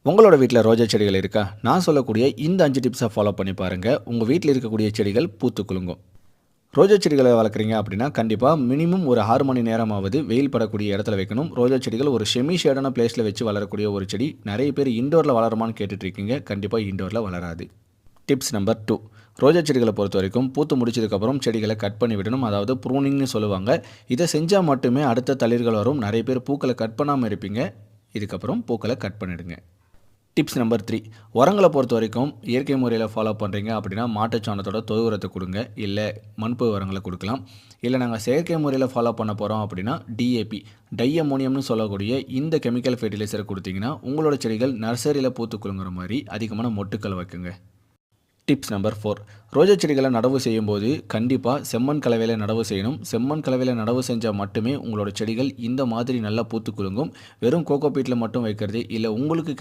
உங்களோட வீட்டில் ரோஜா செடிகள் இருக்கா? நான் சொல்லக்கூடிய இந்த 5 டிப்ஸை ஃபாலோ பண்ணி பாருங்கள். உங்கள் வீட்டில் இருக்கக்கூடிய செடிகள் பூத்து குலுங்கும். ரோஜா செடிகளை வளர்க்குறீங்க அப்படின்னா கண்டிப்பாக மினிமம் ஒரு 6 மணி நேரமாவது வெயில் படக்கூடிய இடத்துல வைக்கணும். ரோஜா செடிகள் ஒரு செமி ஷேடான பிளேஸில் வச்சு வளரக்கூடிய ஒரு செடி. நிறைய பேர் இண்டோரில் வளருமான்னு கேட்டுட்ருக்கீங்க. கண்டிப்பாக இண்டோரில் வளராது. Tips number 2. ரோஜா செடிகளை பொறுத்த வரைக்கும் பூத்து முடிச்சதுக்கப்புறம் செடிகளை கட் பண்ணி விடணும். அதாவது ப்ரூனிங்னு சொல்லுவாங்க. இதை செஞ்சால் மட்டுமே அடுத்த தளிர்கள் வரும். நிறைய பேர் பூக்களை கட் பண்ணாமல் இருப்பீங்க. இதுக்கப்புறம் பூக்களை கட் பண்ணிடுங்க. Tips number 3. உரங்களை பொறுத்த வரைக்கும் இயற்கை முறையில் ஃபாலோ பண்ணுறீங்க அப்படின்னா மாட்டுச்சாணத்தோட தொழு உரத்தை கொடுங்க. இல்லை மண்புழு உரங்களை கொடுக்கலாம். இல்லை நாங்கள் செயற்கை முறையில் ஃபாலோ பண்ண போகிறோம் அப்படின்னா டிஏபி, டை அமோனியம்னு சொல்லக்கூடிய இந்த கெமிக்கல் ஃபெர்டிலைசரை கொடுத்தீங்கன்னா உங்களோட செடிகள் நர்சரியில் பூத்து குலுங்குற மாதிரி அதிகமான மொட்டுக்கள் வைக்குங்க. Tips number 4. ரோஜா செடிகளை நடவு செய்யும்போது கண்டிப்பாக செம்மண் கலவையில் நடவு செய்யணும். செம்மண் கலவையில் நடவு செஞ்சால் மட்டுமே உங்களோட செடிகள் இந்த மாதிரி நல்லா பூத்து குலுங்கும். வெறும் கோகோ பீட்டில் மட்டும் வைக்கிறது இல்லை உங்களுக்கு